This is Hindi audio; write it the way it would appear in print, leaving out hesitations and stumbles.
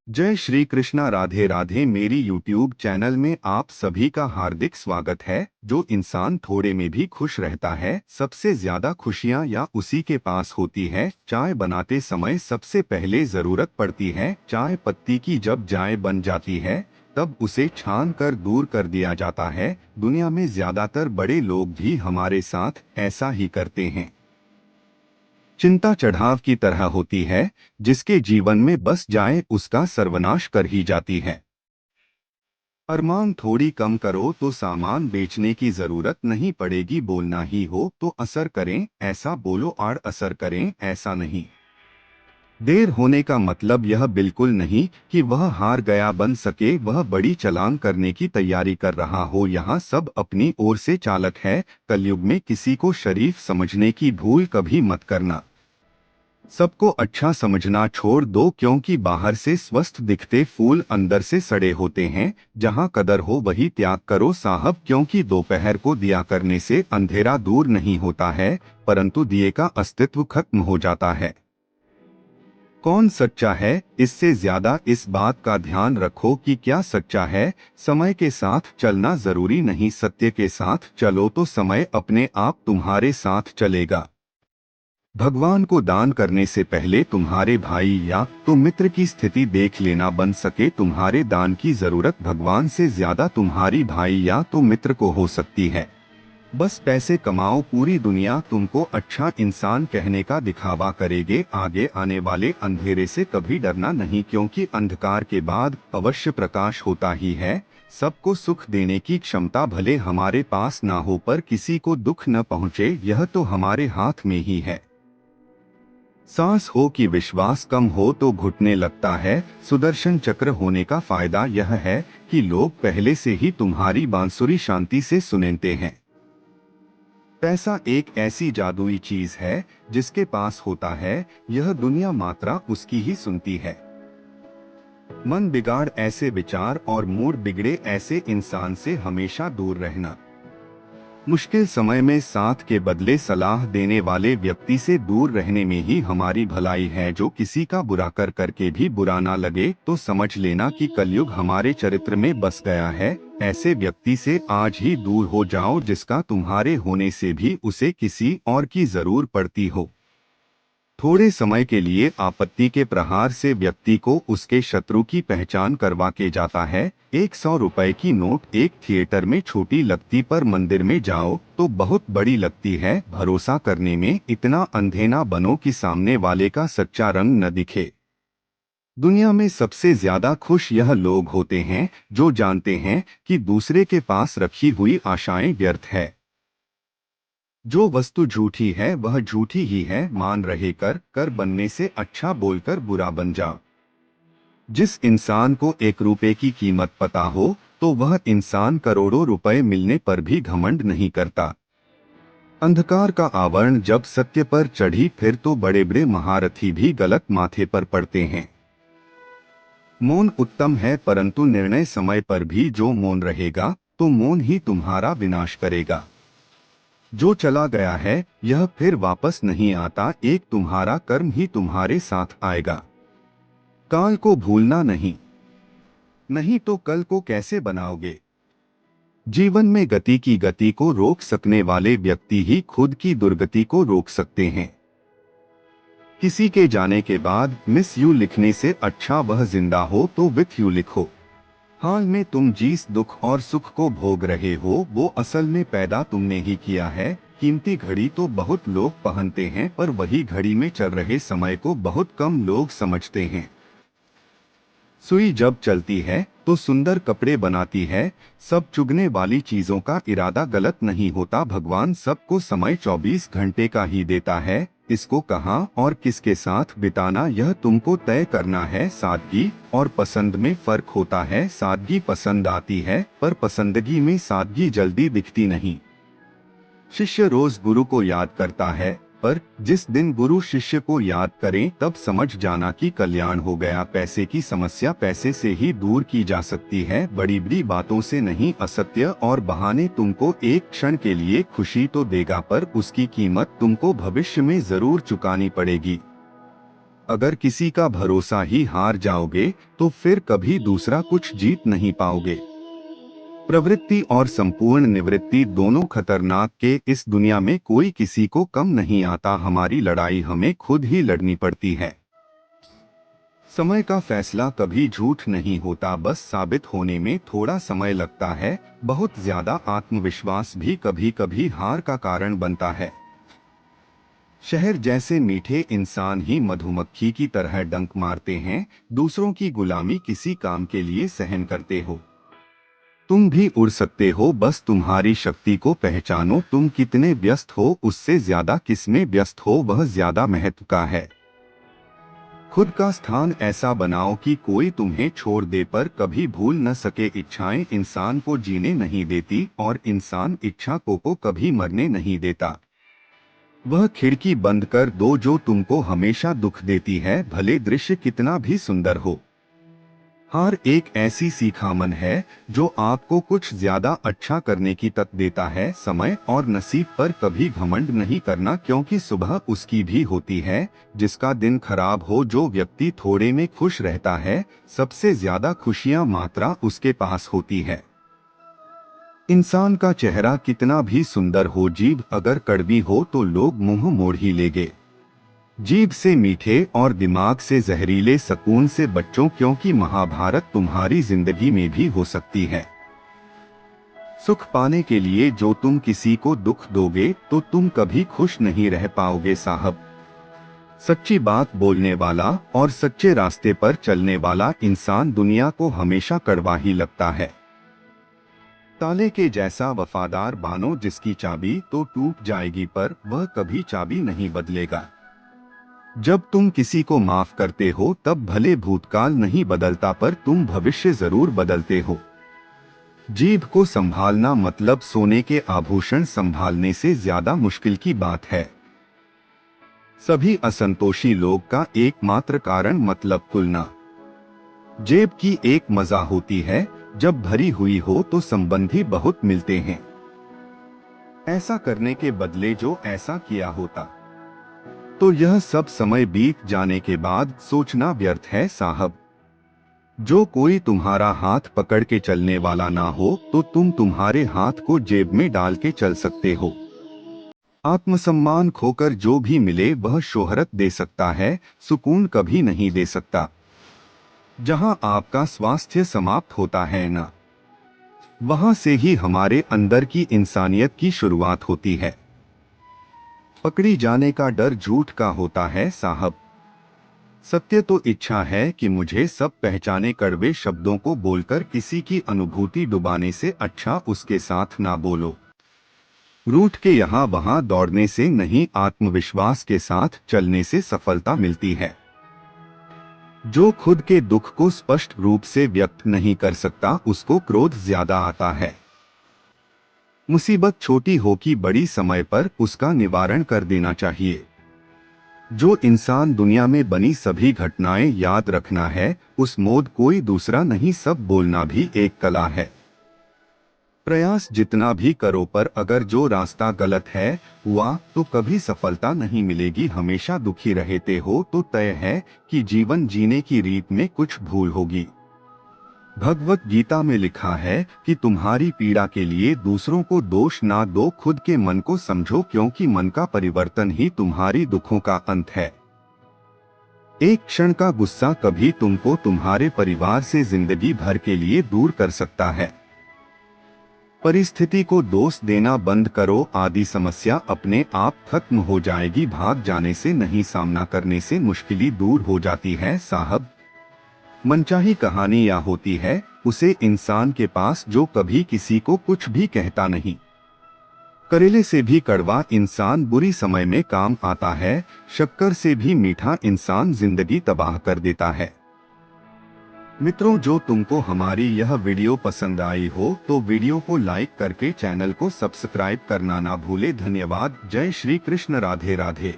जय श्री कृष्णा। राधे राधे। मेरी YouTube चैनल में आप सभी का हार्दिक स्वागत है। जो इंसान थोड़े में भी खुश रहता है, सबसे ज्यादा खुशियां या उसी के पास होती है। चाय बनाते समय सबसे पहले जरूरत पड़ती है चाय पत्ती की। जब चाय बन जाती है तब उसे छान कर दूर कर दिया जाता है। दुनिया में ज्यादातर बड़े लोग भी हमारे साथ ऐसा ही करते हैं। चिंता चढ़ाव की तरह होती है, जिसके जीवन में बस जाए उसका सर्वनाश कर ही जाती है। अरमान थोड़ी कम करो तो सामान बेचने की जरूरत नहीं पड़ेगी। बोलना ही हो तो असर करें, ऐसा बोलो और असर करें, ऐसा नहीं। देर होने का मतलब यह बिल्कुल नहीं कि वह हार गया। बन सके वह बड़ी चालान करने की तैयारी कर रहा हो। यहाँ सब अपनी ओर से चालक है। कलयुग में किसी को शरीफ समझने की भूल कभी मत करना। सबको अच्छा समझना छोड़ दो, क्योंकि बाहर से स्वस्थ दिखते फूल अंदर से सड़े होते हैं। जहां कदर हो वही त्याग करो साहब, क्योंकि दोपहर को दिया करने से अंधेरा दूर नहीं होता है, परंतु दिए का अस्तित्व खत्म हो जाता है। कौन सच्चा है, इससे ज्यादा इस बात का ध्यान रखो कि क्या सच्चा है। समय के साथ चलना जरूरी नहीं, सत्य के साथ चलो तो समय अपने आप तुम्हारे साथ चलेगा। भगवान को दान करने से पहले तुम्हारे भाई या तो मित्र की स्थिति देख लेना। बन सके तुम्हारे दान की जरूरत भगवान से ज्यादा तुम्हारी भाई या तो मित्र को हो सकती है। बस पैसे कमाओ, पूरी दुनिया तुमको अच्छा इंसान कहने का दिखावा करेगे। आगे आने वाले अंधेरे से कभी डरना नहीं, क्योंकि अंधकार के बाद अवश्य प्रकाश होता ही है। सबको सुख देने की क्षमता भले हमारे पास ना हो, पर किसी को दुख न पहुँचे यह तो हमारे हाथ में ही है। सांस हो कि विश्वास कम हो तो घुटने लगता है। सुदर्शन चक्र होने का फायदा यह है कि लोग पहले से ही तुम्हारी बांसुरी शांति से सुनते हैं। पैसा एक ऐसी जादुई चीज है, जिसके पास होता है यह दुनिया मात्रा उसकी ही सुनती है। मन बिगाड़ ऐसे विचार और मूड बिगड़े ऐसे इंसान से हमेशा दूर रहना। मुश्किल समय में साथ के बदले सलाह देने वाले व्यक्ति से दूर रहने में ही हमारी भलाई है। जो किसी का बुरा कर करके भी बुरा ना लगे तो समझ लेना कि कलयुग हमारे चरित्र में बस गया है। ऐसे व्यक्ति से आज ही दूर हो जाओ, जिसका तुम्हारे होने से भी उसे किसी और की जरूर पड़ती हो। थोड़े समय के लिए आपत्ति के प्रहार से व्यक्ति को उसके शत्रु की पहचान करवा के जाता है। 100 रुपए की नोट एक थिएटर में छोटी लगती, पर मंदिर में जाओ तो बहुत बड़ी लगती है। भरोसा करने में इतना अंधे ना बनो कि सामने वाले का सच्चा रंग न दिखे। दुनिया में सबसे ज्यादा खुश यह लोग होते हैं जो जानते हैं कि दूसरे के पास रखी हुई आशाएं व्यर्थ है। जो वस्तु झूठी है वह झूठी ही है। मान रहे कर कर बनने से अच्छा बोलकर बुरा बन जा। जिस इंसान को 1 रुपए की कीमत पता हो तो वह इंसान करोड़ों रुपए मिलने पर भी घमंड नहीं करता। अंधकार का आवरण जब सत्य पर चढ़ी फिर तो बड़े बड़े महारथी भी गलत माथे पर पड़ते हैं। मौन उत्तम है, परंतु निर्णय समय पर भी जो मौन रहेगा तो मौन ही तुम्हारा विनाश करेगा। जो चला गया है यह फिर वापस नहीं आता, एक तुम्हारा कर्म ही तुम्हारे साथ आएगा। काल को भूलना नहीं, नहीं तो कल को कैसे बनाओगे। जीवन में गति को रोक सकने वाले व्यक्ति ही खुद की दुर्गति को रोक सकते हैं। किसी के जाने के बाद मिस यू लिखने से अच्छा वह जिंदा हो तो विथ यू लिखो। हाल में तुम जिस दुख और सुख को भोग रहे हो वो असल में पैदा तुमने ही किया है। कीमती घड़ी तो बहुत लोग पहनते हैं, पर वही घड़ी में चल रहे समय को बहुत कम लोग समझते हैं। सुई जब चलती है तो सुंदर कपड़े बनाती है। सब चुगने वाली चीजों का इरादा गलत नहीं होता। भगवान सबको समय 24 घंटे का ही देता है। इसको कहाँ और किसके साथ बिताना यह तुमको तय करना है। सादगी और पसंद में फर्क होता है। सादगी पसंद आती है, पर पसंदगी में सादगी जल्दी दिखती नहीं। शिष्य रोज गुरु को याद करता है, पर जिस दिन गुरु शिष्य को याद करें तब समझ जाना कि कल्याण हो गया। पैसे की समस्या पैसे से ही दूर की जा सकती है, बड़ी बड़ी बातों से नहीं। असत्य और बहाने तुमको एक क्षण के लिए खुशी तो देगा, पर उसकी कीमत तुमको भविष्य में जरूर चुकानी पड़ेगी। अगर किसी का भरोसा ही हार जाओगे तो फिर कभी दूसरा कुछ जीत नहीं पाओगे। प्रवृत्ति और संपूर्ण निवृत्ति दोनों खतरनाक के इस दुनिया में कोई किसी को कम नहीं आता। हमारी लड़ाई हमें खुद ही लड़नी पड़ती है। समय का फैसला कभी झूठ नहीं होता, बस साबित होने में थोड़ा समय लगता है। बहुत ज्यादा आत्मविश्वास भी कभी कभी हार का कारण बनता है। शहर जैसे मीठे इंसान ही मधुमक्खी की तरह डंक मारते हैं। दूसरों की गुलामी किसी काम के लिए सहन करते हो। तुम भी उड़ सकते हो, बस तुम्हारी शक्ति को पहचानो। तुम कितने व्यस्त हो उससे ज्यादा किसमें व्यस्त हो वह ज्यादा महत्व का है। खुद का स्थान ऐसा बनाओ कि कोई तुम्हें छोड़ दे पर कभी भूल न सके। इच्छाएं इंसान को जीने नहीं देती और इंसान इच्छा को कभी मरने नहीं देता। वह खिड़की बंद कर दो जो तुमको हमेशा दुख देती है, भले दृश्य कितना भी सुंदर हो। हार एक ऐसी सीखामन है जो आपको कुछ ज्यादा अच्छा करने की तक देता है। समय और नसीब पर कभी घमंड नहीं करना, क्योंकि सुबह उसकी भी होती है जिसका दिन खराब हो। जो व्यक्ति थोड़े में खुश रहता है, सबसे ज्यादा खुशियां मात्रा उसके पास होती है। इंसान का चेहरा कितना भी सुंदर हो, जीभ अगर कड़वी हो तो लोग मुंह मोड़ ही लेंगे। जीभ से मीठे और दिमाग से जहरीले सुकून से बच्चों, क्योंकि महाभारत तुम्हारी जिंदगी में भी हो सकती है। सुख पाने के लिए जो तुम किसी को दुख दोगे तो तुम कभी खुश नहीं रह पाओगे साहब। सच्ची बात बोलने वाला और सच्चे रास्ते पर चलने वाला इंसान दुनिया को हमेशा कड़वा ही लगता है। ताले के जैसा वफादार बानो जिसकी चाबी तो टूट जाएगी पर वह कभी चाबी नहीं बदलेगा। जब तुम किसी को माफ करते हो तब भले भूतकाल नहीं बदलता पर तुम भविष्य जरूर बदलते हो। जीभ को संभालना मतलब सोने के आभूषण संभालने से ज्यादा मुश्किल की बात है। सभी असंतोषी लोग का एकमात्र कारण मतलब तुलना। जेब की एक मजा होती है, जब भरी हुई हो तो संबंधी बहुत मिलते हैं। ऐसा करने के बदले जो ऐसा किया होता तो यह सब समय बीत जाने के बाद सोचना व्यर्थ है साहब। जो कोई तुम्हारा हाथ पकड़ के चलने वाला ना हो तो तुम तुम्हारे हाथ को जेब में डाल के चल सकते हो। आत्मसम्मान खोकर जो भी मिले वह शोहरत दे सकता है, सुकून कभी नहीं दे सकता। जहां आपका स्वास्थ्य समाप्त होता है ना, वहां से ही हमारे अंदर की इंसानियत की शुरुआत होती है। पकड़ी जाने का डर झूठ का होता है साहब। सत्य तो इच्छा है कि मुझे सब पहचाने। कड़वे शब्दों को बोलकर किसी की अनुभूति डुबाने से अच्छा उसके साथ ना बोलो। रूठ के यहाँ वहां दौड़ने से नहीं, आत्मविश्वास के साथ चलने से सफलता मिलती है। जो खुद के दुख को स्पष्ट रूप से व्यक्त नहीं कर सकता उसको क्रोध ज्यादा आता है। मुसीबत छोटी हो कि बड़ी, समय पर उसका निवारण कर देना चाहिए। जो इंसान दुनिया में बनी सभी घटनाएं याद रखना है, उस मोद कोई दूसरा नहीं। सब बोलना भी एक कला है। प्रयास जितना भी करो पर अगर जो रास्ता गलत है हुआ तो कभी सफलता नहीं मिलेगी। हमेशा दुखी रहते हो तो तय है कि जीवन जीने की रीत में कुछ भूल होगी। भगवत गीता में लिखा है कि तुम्हारी पीड़ा के लिए दूसरों को दोष ना दो, खुद के मन को समझो, क्योंकि मन का परिवर्तन ही तुम्हारी दुखों का अंत है। एक क्षण का गुस्सा कभी तुमको तुम्हारे परिवार से जिंदगी भर के लिए दूर कर सकता है। परिस्थिति को दोष देना बंद करो, आदि समस्या अपने आप खत्म हो जाएगी। भाग जाने से नहीं, सामना करने से मुश्किलें दूर हो जाती है साहब। मनचाही कहानी या होती है उसे इंसान के पास जो कभी किसी को कुछ भी कहता नहीं। करेले से भी कड़वा इंसान बुरी समय में काम आता है। शक्कर से भी मीठा इंसान जिंदगी तबाह कर देता है। मित्रों, जो तुमको हमारी यह वीडियो पसंद आई हो तो वीडियो को लाइक करके चैनल को सब्सक्राइब करना ना भूले। धन्यवाद। जय श्री कृष्ण। राधे राधे।